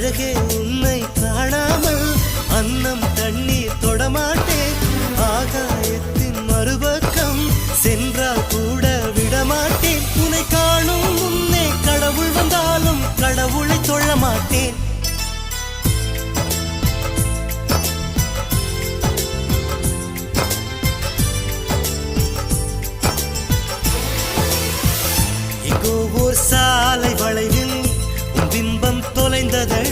அழகே உன்னை காணாமல் அன்னம் தண்ணீர் தொடமாட்டேன். ஆகாயத்தின் மறுபக்கம் சென்றால் கூட விடமாட்டேன். உன்னை காணும் முன்னே கடவுள் வந்தாலும் கடவுளை தொழ மாட்டேன். எங்கோ ஓர் சாலை வளைவில் உன் பிம்பம் தொலைந்ததடி.